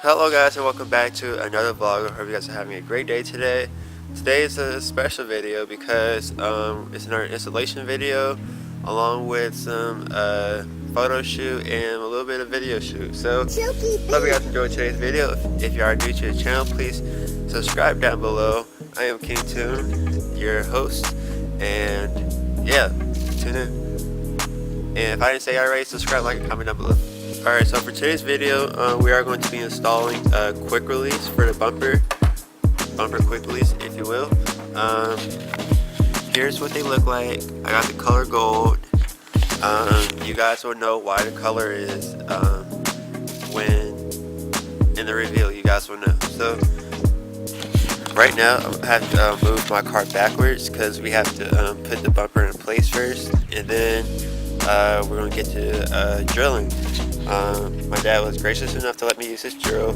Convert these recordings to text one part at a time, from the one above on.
Hello guys, and welcome back to another vlog. I hope you guys are having a great day today. Today is a special video because it's an installation video along with some photo shoot and a little bit of video shoot. So hope you guys enjoyed today's video. If you are new to the channel, please subscribe down below. I am King Toon, your host, and yeah, tune in. And if I didn't say already, subscribe, like, and comment down below. Alright, so for today's video, we are going to be installing a quick release for the bumper quick release, if you will. Here's what they look like. I got the color gold. You guys will know why the color is when in the reveal. You guys will know. So right now, I have to move my car backwards because we have to put the bumper in place first, and then we're going to get to drilling. My dad was gracious enough to let me use his drill.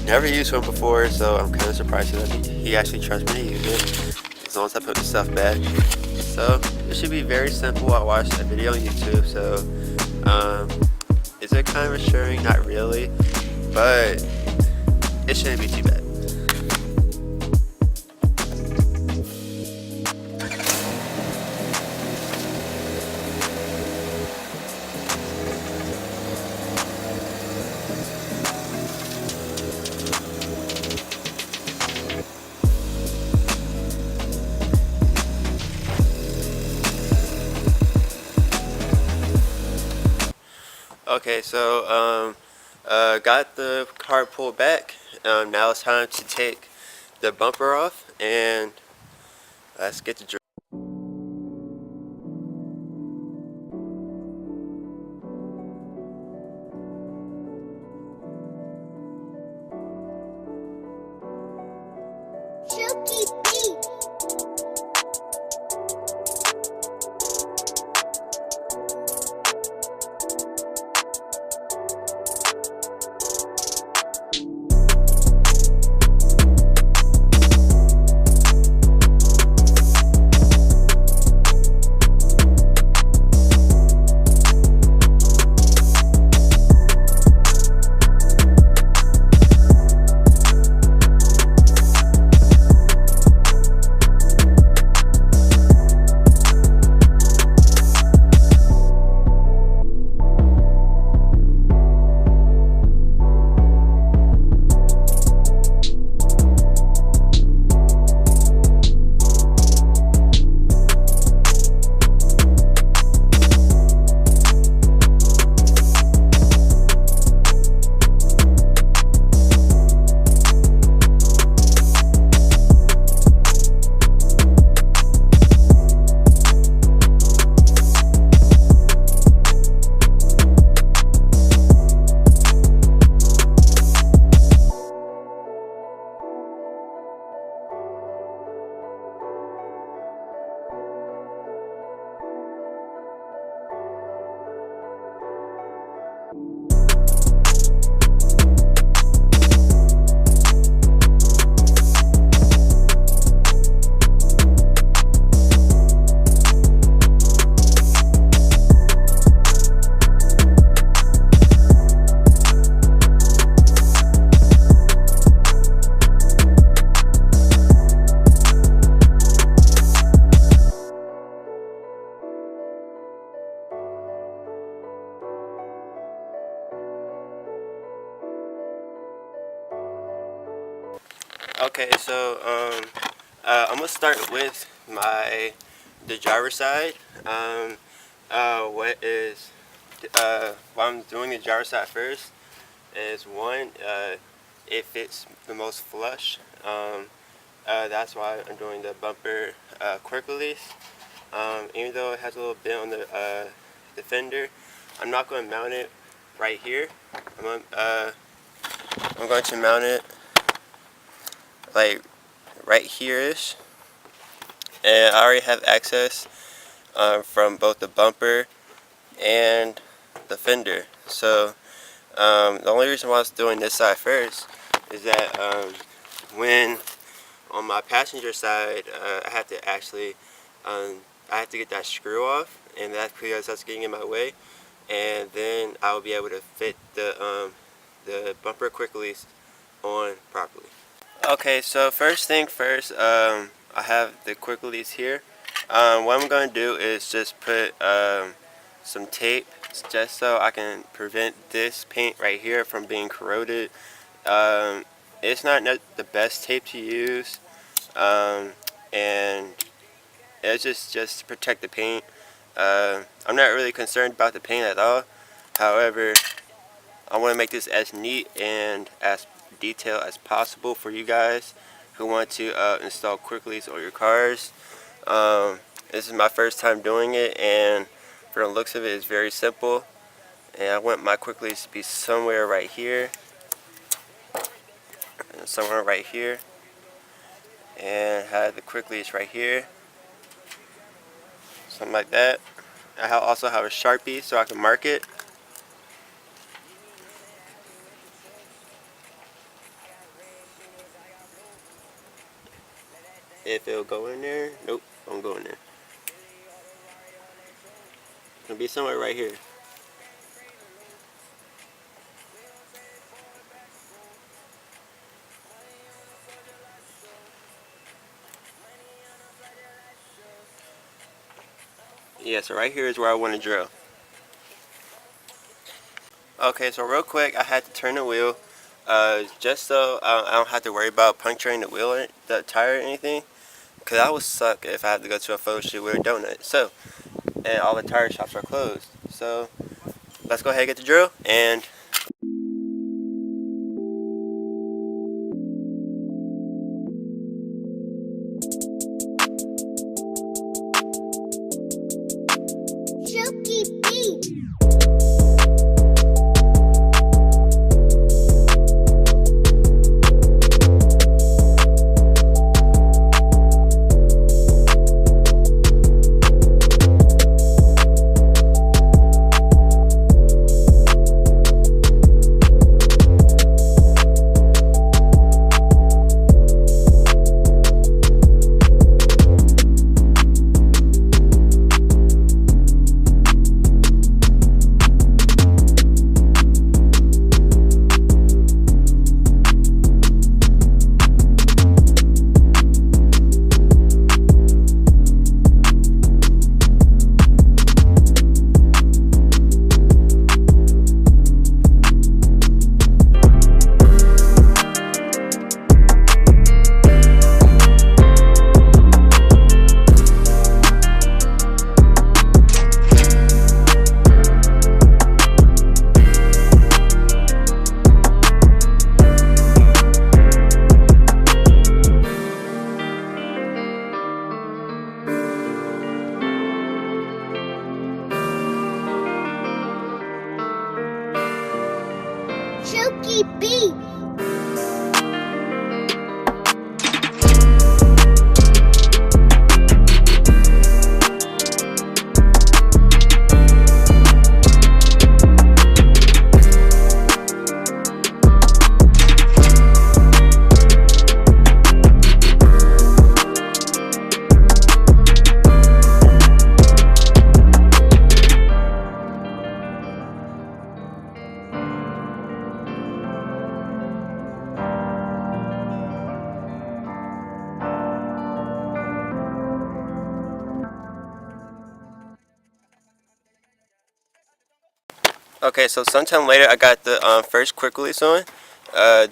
Never used one before, so I'm kind of surprised that he actually trusts me to use it, as long as I put the stuff back. So it should be very simple. I watched a video on YouTube, so is it kind of assuring? Not really, but it shouldn't be too bad. Okay, so got the car pulled back. Now it's time to take the bumper off, and let's get to drill. Okay, so I'm gonna start with the driver's side. Why I'm doing the driver's side first is one, it fits the most flush. That's why I'm doing the bumper quick release. Even though it has a little bit on the fender, I'm not going to mount it right here. I'm going to mount it like right here-ish, and I already have access from both the bumper and the fender. So the only reason why I was doing this side first is that when on my passenger side, I have to actually I have to get that screw off, and that's because that's getting in my way, and then I'll be able to fit the bumper quick release on properly. Okay, so first thing first, I have the quick release here. What I'm going to do is just put some tape just so I can prevent this paint right here from being corroded. It's not the best tape to use, and it's just to protect the paint. I'm not really concerned about the paint at all. However, I want to make this as neat and as detailed as possible for you guys who want to install quick release on your cars. This is my first time doing it, and for the looks of it, it's very simple. And I want my quick release to be somewhere right here, and somewhere right here, and have the quick release right here, something like that. I also have a Sharpie so I can mark it. If it'll go in there, nope, don't go in there. It's gonna be somewhere right here. Yeah, so right here is where I want to drill. Okay, so real quick, I had to turn the wheel, just so I don't have to worry about puncturing the wheel or the tire or anything, because I would suck if I had to go to a photo shoot with a donut. So, and all the tire shops are closed. So, let's go ahead and get the drill and. Okay, so sometime later I got the first quick release on.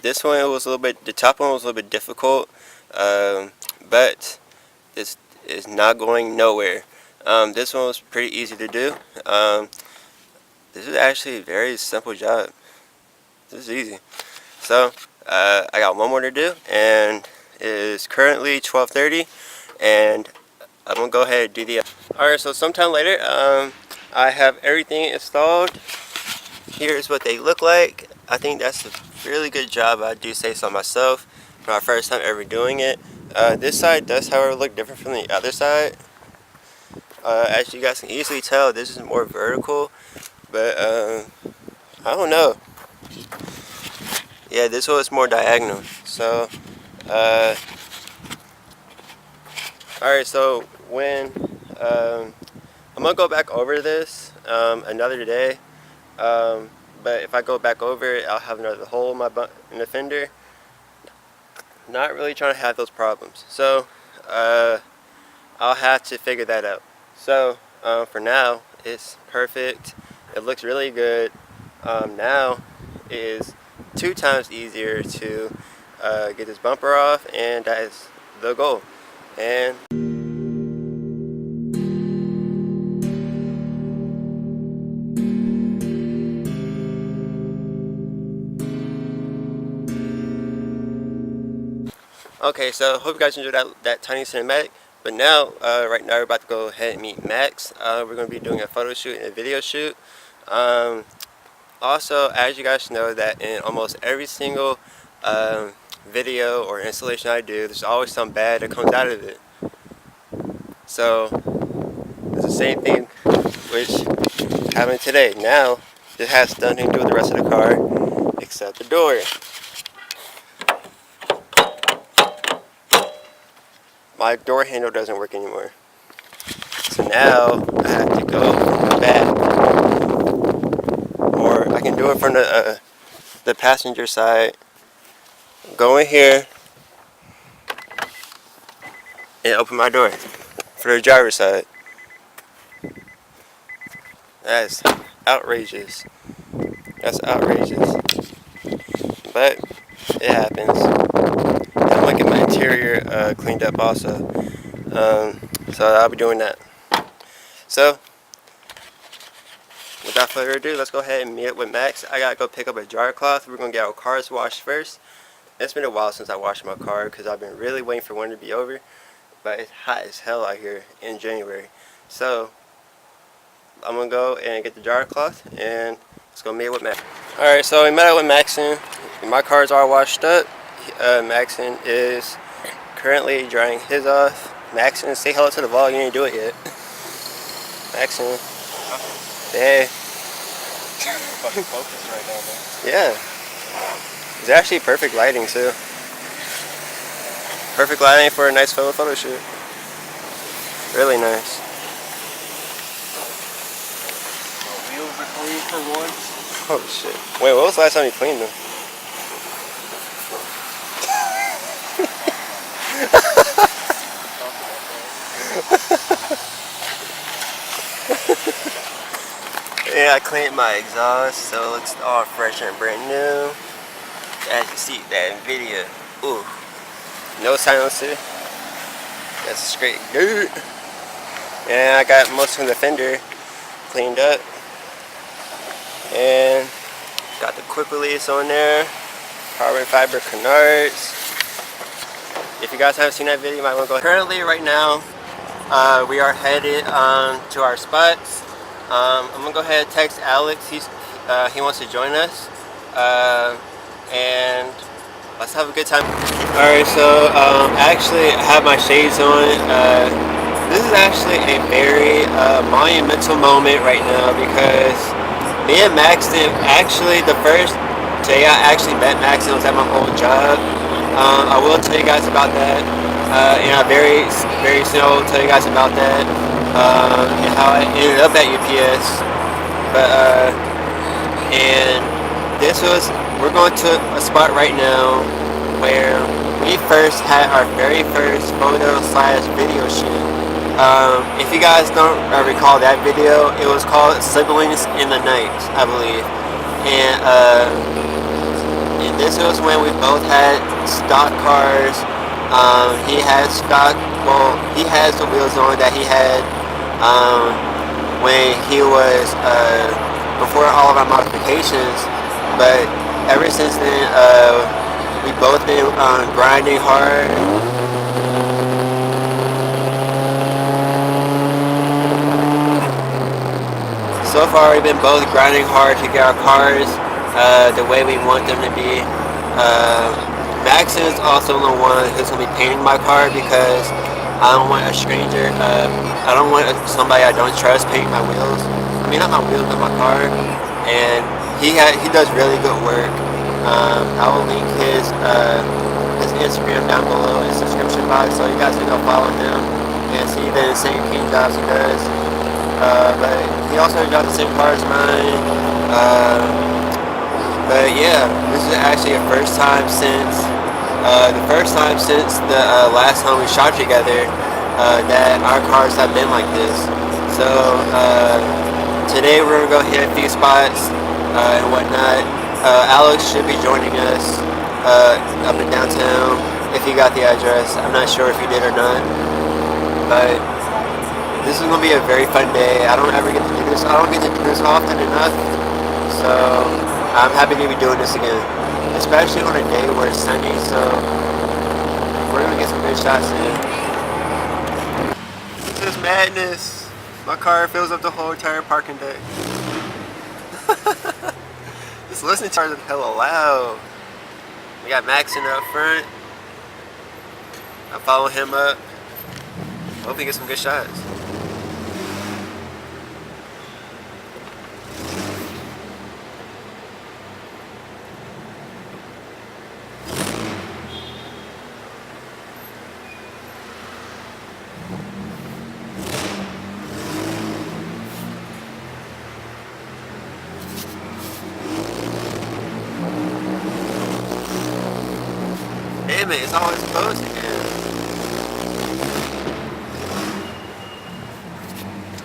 This one was a little bit, the top one was a little bit difficult, but this is not going nowhere. This one was pretty easy to do. This is actually a very simple job. This is easy. So I got one more to do, and it is currently 12:30, and I'm gonna go ahead and do the. Alright, so sometime later, I have everything installed. Here's what they look like. I think that's a really good job. I do say so myself. For my first time ever doing it. This side does, however, look different from the other side. As you guys can easily tell, this is more vertical, but I don't know. Yeah, this one is more diagonal. So, alright, so when I'm gonna go back over this another day. but if I go back over it, I'll have another hole in the fender. Not really trying to have those problems, so I'll have to figure that out. So for now, it's perfect. It looks really good. Now it is 2 times easier to get this bumper off, and that is the goal. And okay, so hope you guys enjoyed that tiny cinematic. But now, right now, we're about to go ahead and meet Max. We're going to be doing a photo shoot and a video shoot. Also, as you guys know, that in almost every single video or installation I do, there's always something bad that comes out of it. So it's the same thing which happened today. Now, it has nothing to do with the rest of the car except the door. My door handle doesn't work anymore. So now I have to go back, or I can do it from the passenger side. Go in here and open my door for the driver's side. That's outrageous. That's outrageous. But it happens. I'm gonna get my interior cleaned up also. So I'll be doing that. So without further ado, let's go ahead and meet up with Max. I gotta go pick up a dryer cloth. We're gonna get our cars washed first. It's been a while since I washed my car because I've been really waiting for winter to be over. But it's hot as hell out here in January. So I'm gonna go and get the dryer cloth and let's go meet up with Max. Alright, so we met up with Maxon. My cars are washed up. Maxon is currently drying his off. Maxon, say hello to the vlog. You didn't do it yet. Maxon. Hey. Fucking focus right now, man. Yeah. It's actually perfect lighting too. Perfect lighting for a nice photo shoot. Really nice. My wheels are clean for once. Oh shit. Wait, what was the last time you cleaned them? Yeah, I cleaned my exhaust so it looks all fresh and brand new. As you see that video. Ooh. No silencer. That's straight dirt. And I got most of the fender cleaned up. And got the quick release on there. Carbon fiber canards. If you guys haven't seen that video, you might want to go. Currently, right now, we are headed to our spots. I'm gonna go ahead and text Alex. He wants to join us, and let's have a good time. All right, so actually, I have my shades on. This is actually a very monumental moment right now because me and Maxton, actually, the first day I actually met Maxton was at my old job. I will tell you guys about that, and I very soon will tell you guys about that, and how I ended up at UPS. But and we're going to a spot right now where we first had our very first photo/video shoot. If you guys don't recall that video, it was called Siblings in the Night, I believe, and this was when we both had stock cars. He has he has the wheels on that he had when he was before all of our modifications. But ever since then, we both been grinding hard. So far, we've been both grinding hard to get our cars the way we want them to be. Max is also the one who's going to be painting my car because I don't want a stranger, I don't want somebody I don't trust painting my wheels. I mean, not my wheels, but my car. And he does really good work. I will link his Instagram down below in the description box so you guys can go follow him and see the insane paint jobs he does. But he also drives the same car as mine. But yeah, this is actually the first time since the last time we shot together that our cars have been like this. So today we're gonna go hit a few spots and whatnot. Alex should be joining us up in downtown if he got the address. I'm not sure if he did or not, but this is gonna be a very fun day. I don't ever get to do this. I don't get to do this often enough, so I'm happy to be doing this again, especially on a day where it's sunny. So we're gonna get some good shots in. This is madness. My car fills up the whole entire parking deck. Just listening to it hella loud. We got Max in up front. I'm following him up. Hope he gets some good shots. Damn it, it's always closed again.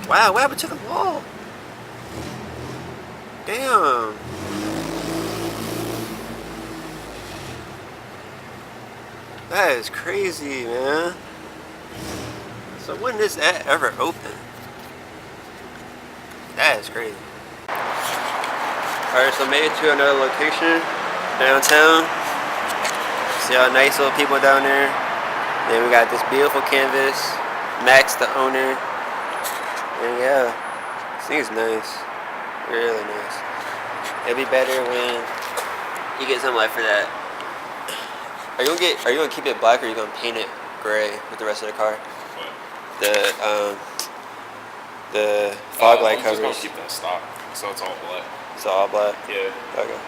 Wow, what happened to the wall? Damn. That is crazy, man. So when does that ever open? That is crazy. Alright, so made it to another location downtown. See all nice little people down there. Then we got this beautiful canvas. Max, the owner. And yeah, this thing is nice. Really nice. It'll be better when you get some light for that. Are you gonna keep it black or are you gonna paint it gray with the rest of the car? What? The fog light I'm just covers. gonna keep that stock, so it's all black. It's all black. Yeah. Okay.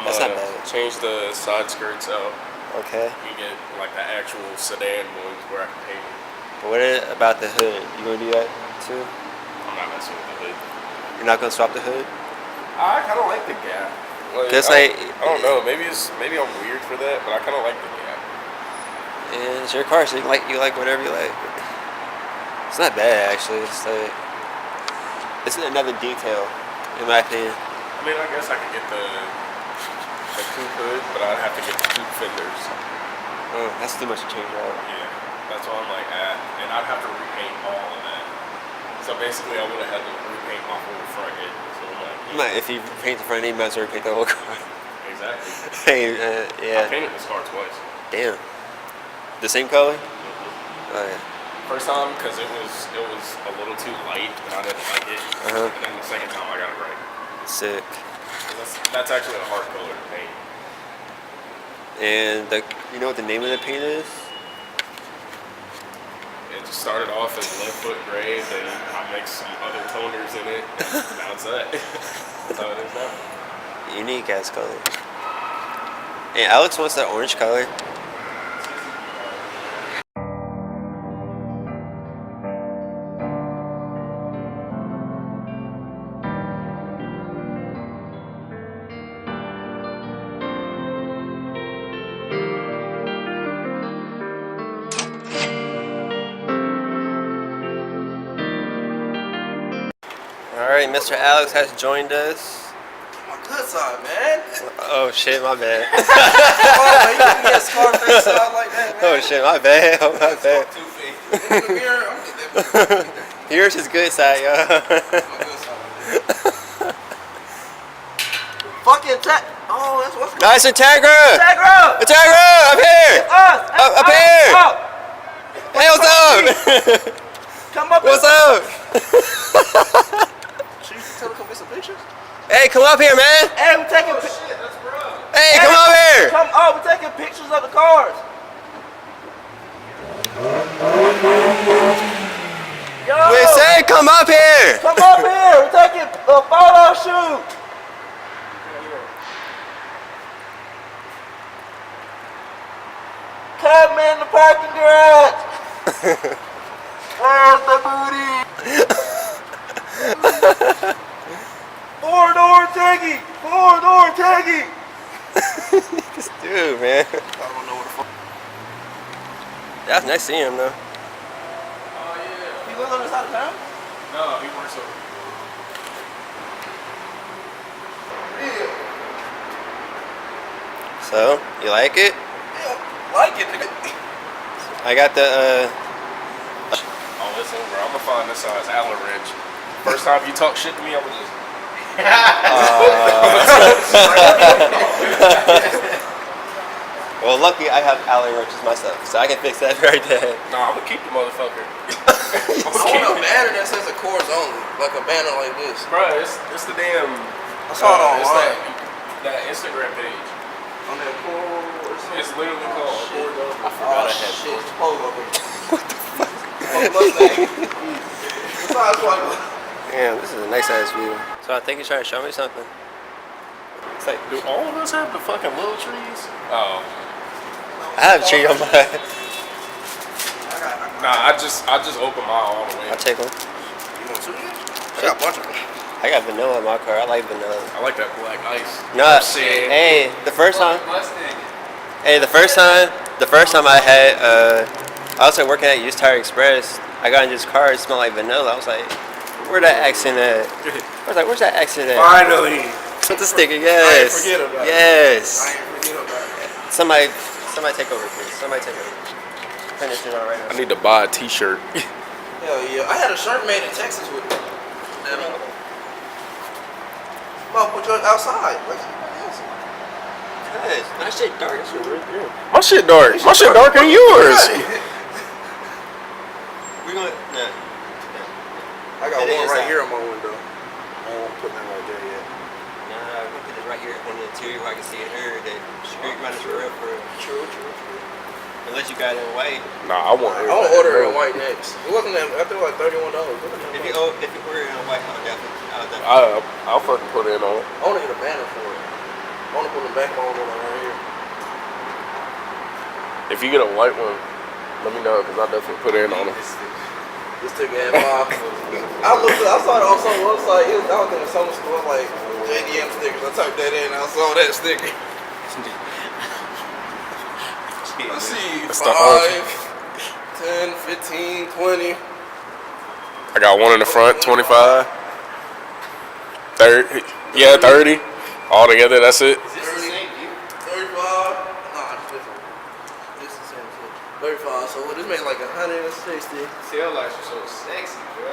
That's not bad. Change the side skirts out. Okay. You get like the actual sedan ones where I can paint it. But what about the hood? You gonna do that too? I'm not messing with the hood. You're not gonna swap the hood? I kind of like the gap. Like, Cause I don't know. Maybe I'm weird for that, but I kind of like the gap. And it's your car, so you like whatever you like. It's not bad actually. It's another detail, in my opinion. I mean, I guess I could get the coupe hood, but I'd have to get the coupe fenders. Oh, that's too much to change out. Yeah, that's why I'm like, and I'd have to repaint all of that. So basically, I would have had to repaint my whole front end. So I'm like, If you paint the front end, you might as well repaint the whole car. exactly. Hey, yeah. I painted this car twice. Damn. The same color? Mm-hmm. Oh yeah. First time because it was a little too light, and I didn't like it. Uh-huh. And then the second time, I got it right. Sick. That's actually a hard color to paint. And you know what the name of the paint is? It just started off as lead foot gray, then I mixed some other toners in it, and now it's that. That's how it is now. Unique ass color. And Alex wants that orange color. Alright, Mr. Alex has joined us. My good side, man. Oh shit, my bad. Oh, man, you can get a Scarface side like that, man. Oh shit, my bad. Oh, my bad. Look at the mirror. I'm gonna get that. Here's his good side, yo. My good side. Fucking tag. Oh, that's what's Nice Integra! Integra! Integra! Up here! Up here! Up. Hey, what's up? Come up. What's up? Should you tell her to come get some pictures? Hey, come up here, man. Hey, we're taking Shit, that's bro. Hey, come up here. Come on, we're taking pictures of the cars. Yo, We say come up here. come up here. We're taking a photo shoot. Come in the parking garage. Where's the booty? Four-door Tiggy. Door, taggy. This dude, man. I don't know what the fuck. That's nice seeing him though. Oh yeah. He lives on this side of town? No, he works over. Yeah. So, you like it? Yeah, like it. I got the Oh, listen, bro. I'm gonna find this size Allen wrench. First time you talk shit to me, I'm gonna just. well, lucky I have alley wrenches myself, so I can fix that right there. Nah, I'm gonna keep the motherfucker. I want a banner that says the chords only. Like a banner like this. Bro, it's the damn. I saw it It's online. that Instagram page. On that chord. It's literally called Chords Only. I forgot I had shit. Polo. What the fuck? Besides, like, Damn, this is a nice ass view. So I think he's trying to show me something. It's like, Do all of us have the fucking little trees? Oh. I have a tree on my. Nah, I just opened mine all the way. I'll take one. you want two? I got a bunch of them. I got vanilla in my car. I like vanilla. I like that black ice. No, Shit. hey, the first time. Mustang. Hey, the first time I had, I was like working at Used Tire Express. I got in this car. It smelled like vanilla. I was like, where that accent at? I was like, where's that accent at? Finally. Put the sticker. Yes. I ain't forget about it. Yes. I ain't forget about it. Somebody take over, please. Somebody take over. Turn this shit on right I now. need to buy a t-shirt. Hell yeah. I had a shirt made in Texas with me. Well, put yours outside. Like somebody else. Yes. My shit dark. That shit right there. My shit dark. My shit darker than yours. We gonna. Nah. I got It one is right out. here on my window. I won't put that right there yet. Nah, we put this right here on the interior where I can see it here. The street running for real, for real. True. Unless you got it in white. Nah, I want I want to order it in white next. It wasn't that, I think like $31. If you order it in white, I'll definitely. I'll fucking put it on. I want to get a banner for it. I want to put the backbone on it right here. If you get a white one, let me know because I'll definitely put it on it. This sticker had five. I saw it on some website. I was in some store like JDM stickers. I typed that in. I saw that sticker. Let's see. That's the 5, 10, 15, 20. I got one in the front, 25. 30. Yeah, 30. All together, that's it. Is this the same view? 35. Nah, it's different. This is the same shit. 35. So this made like 160. Tail lights are so sexy, bro.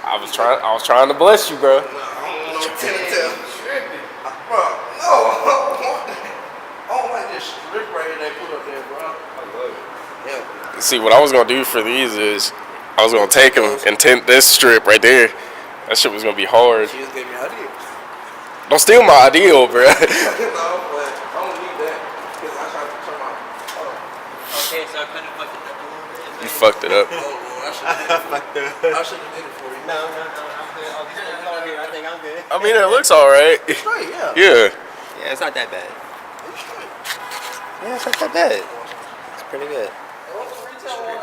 I was trying to bless you, bro. Nah, I don't want no 10 and 10. Bro, no. I don't like this strip right here they put up there, bro. I love it. Yeah. See, what I was gonna do for these is I was gonna take them and tint this strip right there. That shit was gonna be hard. She just gave me an idea. Don't steal my idea, bro. No, but I don't need that. Because I tried to turn my. Okay, so I kind of fucked it up a little bit. You fucked it up. Oh, Lord, I should have did it for you. No, I'm good. I'll just put it on here. I think I'm good. I mean, it looks all right. Straight, yeah. Yeah. Yeah, it's not that bad. It's straight. Yeah, it's not that bad. It's pretty good. What's the retail one?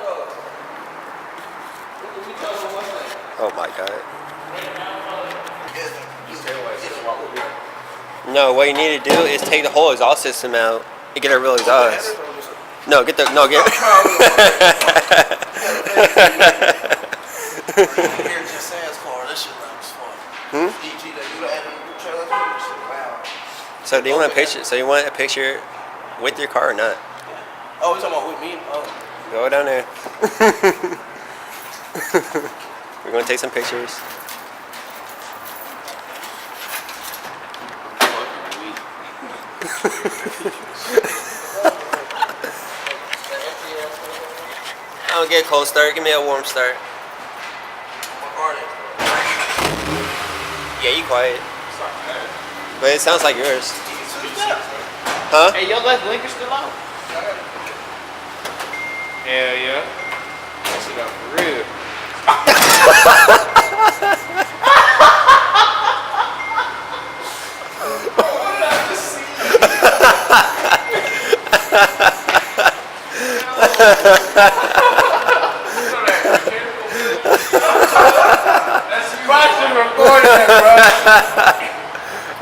What's the retail one? What's that? Oh my god. Yeah. No, what you need to do is take the whole exhaust system out and get a real exhaust. No, get. Here just says car. That shit looks fun. DG, they do that in the trailer. That shit loud. So do you want a picture? So you want a picture with your car or not? Oh, you talking about with me? Oh. Go down there. We're gonna take some pictures. I don't get a cold start. Give me a warm start. My car is. Yeah, you quiet. But it sounds like yours. Yeah. Huh? Hey, your left blinker still on? Hell yeah. That shit out for real.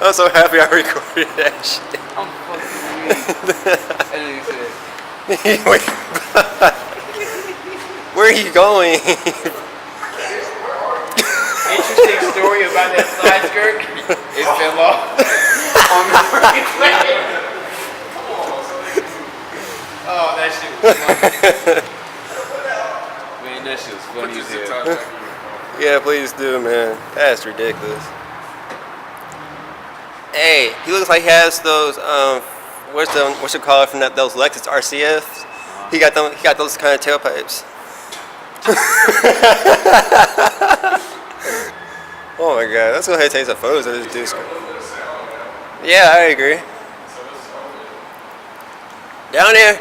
I'm so happy I recorded that shit. I'm fucking weak. And then he said, Wait. Where are you going? interesting story about that side skirt. It fell off on the freaking plane. Oh, that shit was funny. Man, that shit was funny as hell. Yeah, please do, man. That's ridiculous. Hey, he looks like he has those what's it called from those Lexus RCFs? He got those kind of tailpipes. Oh my god, let's go ahead and take some photos of this dude's car. Yeah, I agree. Down there.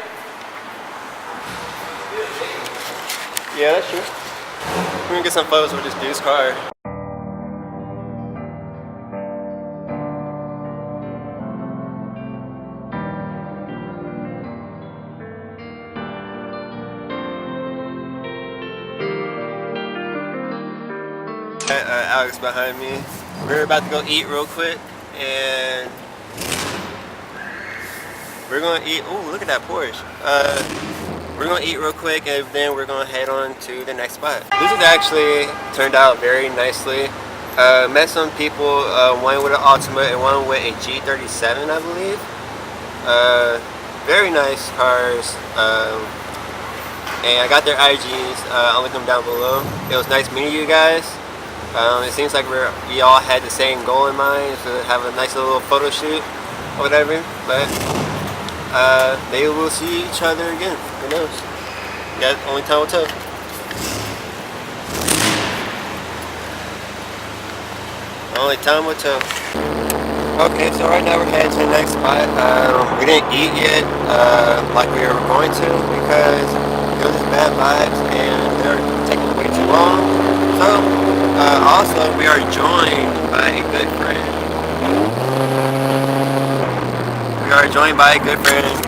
Yeah, that's true. We're gonna get some photos of this dude's car. Alex behind me. We're about to go eat real quick, and we're gonna eat. Oh, look at that Porsche. We're gonna eat real quick, and then we're gonna head on to the next spot. This has actually turned out very nicely. Met some people, one with an Altima and one with a G37, I believe. Very nice cars. And I got their IGs. I'll link them down below. It was nice meeting you guys. It seems like we all had the same goal in mind, to have a nice little photo shoot or whatever. But maybe we'll see each other again. Who knows? Yeah, only time will tell. Only time will tell. Okay, so right now we're heading to the next spot. We didn't eat yet, like we were going to, because it was just bad vibes and they're taking way too long. So, also we are joined by a good friend. We are joined by a good friend.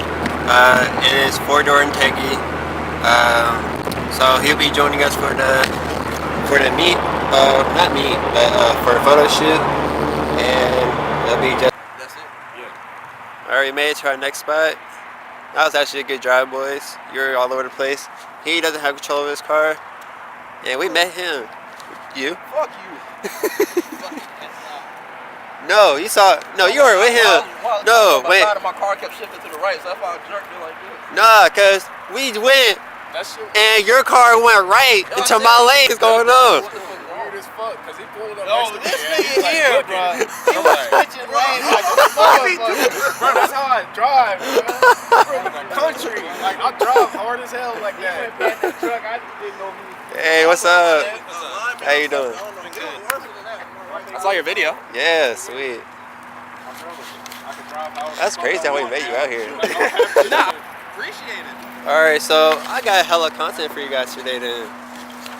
It is 4-door Integi. So he'll be joining us for the meet, not meet, but for a photo shoot, and it'll be just. That's it? Yeah. Alright, we made it to our next spot. That was actually a good drive, boys. You're all over the place. He doesn't have control of his car, and we met him. You? Fuck you. No, you saw. No, you were with him. No, wait. My car kept shifting to the right, so that's why I jerked it like this. Nah, cause we went, That shit was and your car went right into my lane's going on. weird as fuck, cause he pulled up. No, next to this me and he nigga was here, looking. bro. I'm like, Switching lanes like a motherfucker. bro, that's how I drive, bro. Country, like I drive hard as hell like that. Truck, I didn't know he. Hey, what's up? How you doing? I saw your video. Yeah, sweet. That's crazy how we met you out here. Nah, appreciate it. Alright, so I got hella content for you guys today then.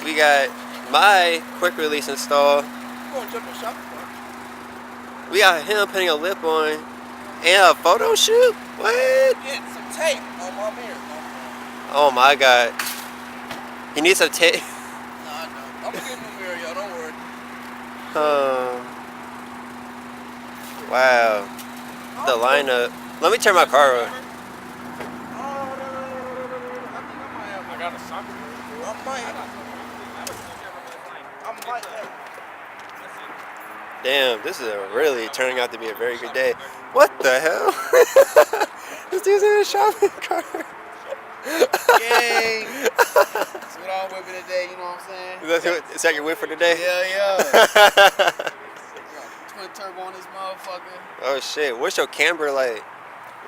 We got my quick release install. We got him putting a lip on and a photo shoot? What? Get some tape on my mirror. Oh my god. He needs some tape. Nah, I know. I'm gonna get him a mirror, y'all. Don't worry. Wow. The lineup. Let me turn my car on. I got a soccer. I might have. Damn, this is really turning out to be a very good day. What the hell? This dude's in a shopping cart. Yay! That's what I'm whipping today, you know what I'm saying? Is that your whip for today? Yeah. Twin turbo on this motherfucker. Oh shit, what's your camber like?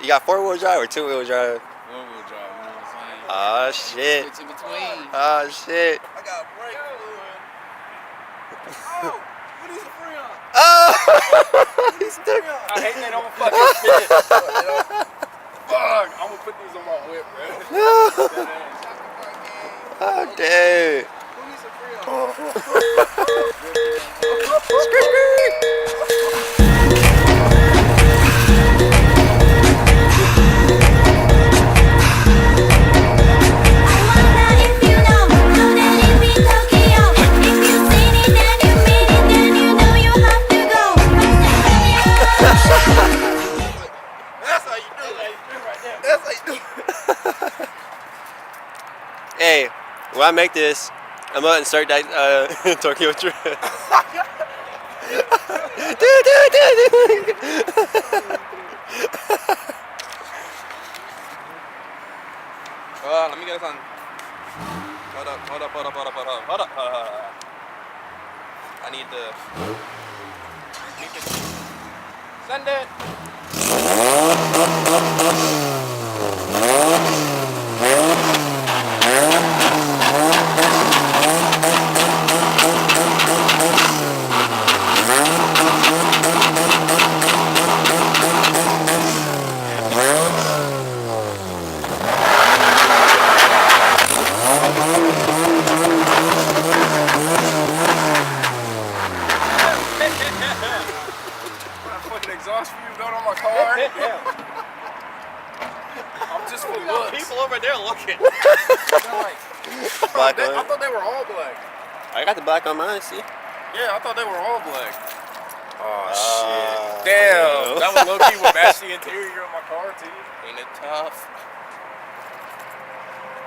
You got 4-wheel drive or 2-wheel drive? One-wheel drive, you know what I'm saying? Oh shit. It's in between. Oh shit. I got brake fluid. Oh, what is a Freon? Oh! He's stuck. I hate that I'm fucking spit. Fuck, I'm gonna put these on my whip, bro. No. Oh dude. Who needs a Freon? That's how you do it. Hey, when I make this, I'm gonna insert that Tokyo Drift. Let me get this on. Hold up. I need to send it. Fucking exhaust fumes going on my car. I'm just for looks. People over there looking. Black I on. thought they were all black. I got the black on mine. See? Yeah, I thought they were all black. Oh shit. Damn, that was low key with match the interior of my car too. Ain't it tough?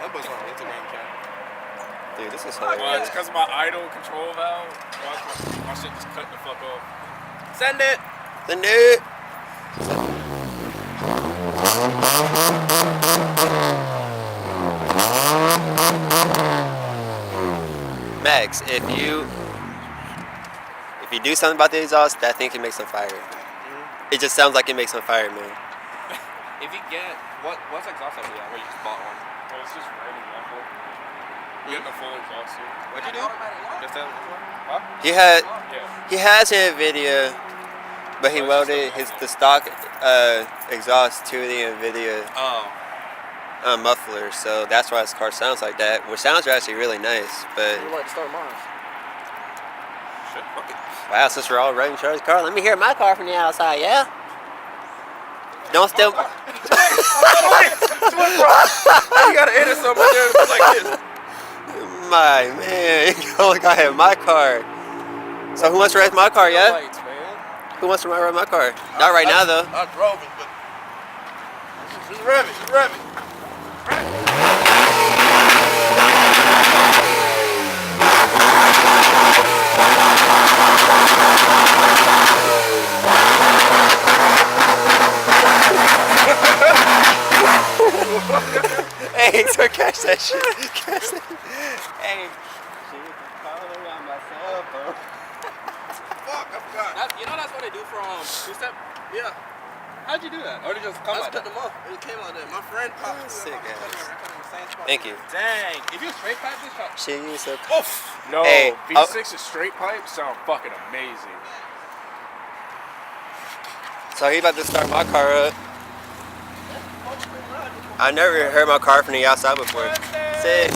That was on Instagram channel. Dude, this is Well, hilarious. it's because of my idle control valve. My shit just cut the fuck off. Send it. The new. Max, if you do something about the exhaust, that thing can make some fire. It just sounds like it makes some fire, man. If you get what's exhaust over there? Where you just bought one? Well, it's just random muffler. Getting a full exhaust here. What'd you do? Just that one? Huh? Yeah. He has NVIDIA, but he welded the stock exhaust to the NVIDIA muffler, so that's why his car sounds like that. Which sounds actually really nice, but You like to start mine? Shit, fuck it. wow, since we're all running Charlie's car, let me hear my car from the outside, yeah? Don't still. You gotta edit something there like this. My man, you only got to have my car. So who wants to ride my car, yeah? Lights, man. Who wants to ride my car? Not right now, though. I drove it, but just rev it, Hey, so catch that shit. Catch that. Hey, shit, calling on myself, bro. Fuck, I forgot. You know that's what they do from two-step? Yeah. How'd you do that? Or did it just come out? I just cut them off. It came out there. My friend popped Sick ass. the same spot. Thank you. Dang. If you straight pipe this shot. Shit, you so. Oof. No, Hey, V6 is straight pipe sound fucking amazing. So he about to start my car up. I never heard my car from the outside before. Sick.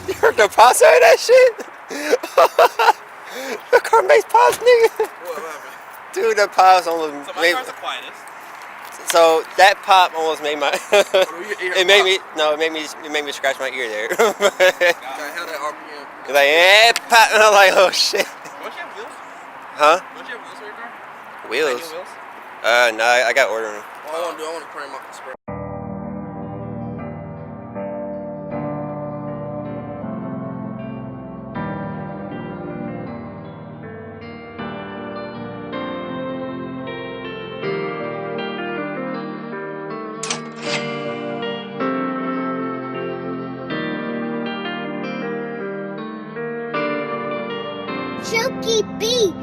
You heard the pause of that shit? The car makes pause, nigga. What happened? Dude, the pause almost So my made. car's the quietest. So that pop almost made my. It it made me scratch my ear there. Gotta have that RPM. It's like, eh, pop, and I'm like, oh shit. Don't you have wheels? Huh? Don't you have wheels for your car? Wheels? Like new wheels? No, I got ordering them. All I want to crank them up and spray. Chunky beat.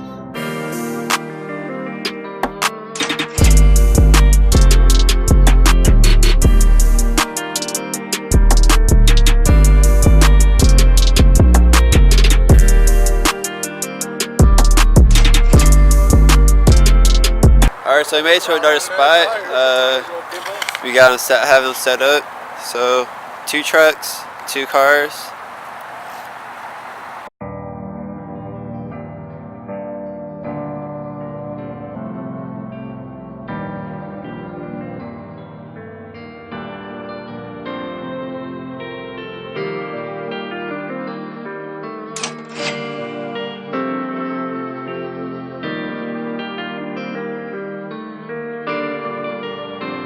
Alright, so we made it to another spot. We got them have them set up. So 2 trucks, 2 cars.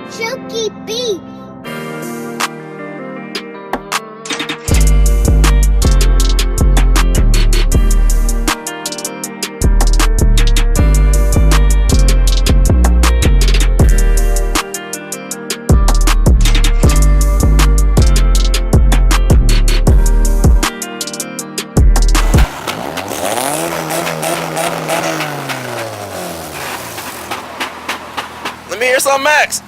Jokey Beat. Let me hear some Max.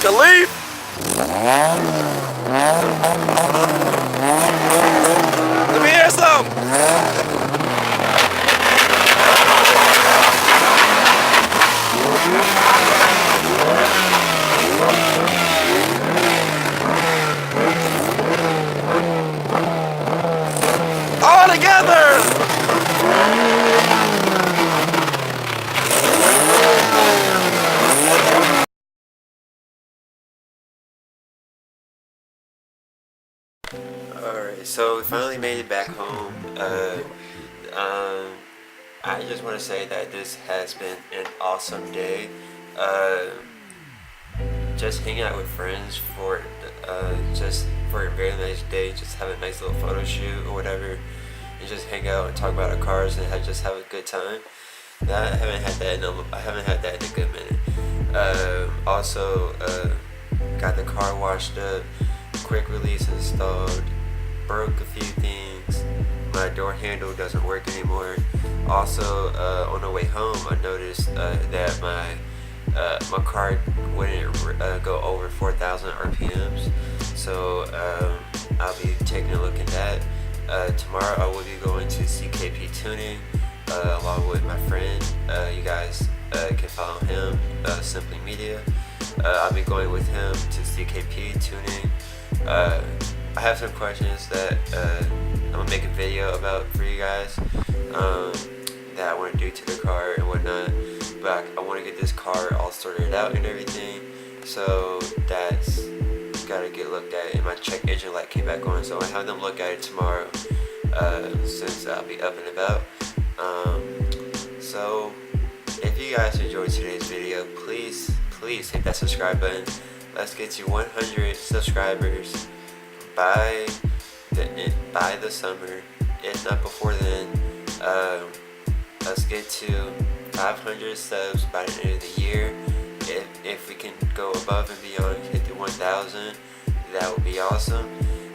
Khalif. Let me hear some. All together. Alright, so we finally made it back home. I just want to say that this has been an awesome day. Just hanging out with friends for a very nice day. Just have a nice little photo shoot or whatever, and just hang out and talk about our cars and just have a good time. I haven't had that in a good minute. Also, got the car washed up, quick release installed, broke a few things. My door handle doesn't work anymore. Also, on the way home, I noticed that my car wouldn't go over 4,000 RPMs. So I'll be taking a look at that. Tomorrow I will be going to CKP Tuning along with my friend. You guys can follow him, Simply Media. I'll be going with him to CKP Tuning. I have some questions that I'm gonna make a video about for you guys that I want to do to the car and whatnot. But I want to get this car all sorted out and everything, so that's gotta get looked at. And my check engine light came back on, so I have them look at it tomorrow since I'll be up and about. So if you guys enjoyed today's video, please hit that subscribe button. Let's get to 100 subscribers by the summer, if not before then. Let's get to 500 subs by the end of the year. If we can go above and beyond, hit the 1,000, that would be awesome.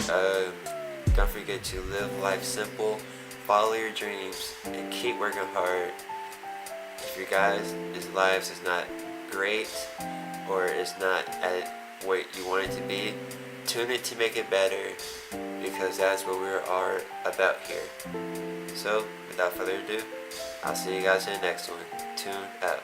Don't forget to live life simple, follow your dreams, and keep working hard. If your guys' lives is not great or it's not at what you want it to be, tune it to make it better, because that's what we are about here. So without further ado, I'll see you guys in the next one. Tune up.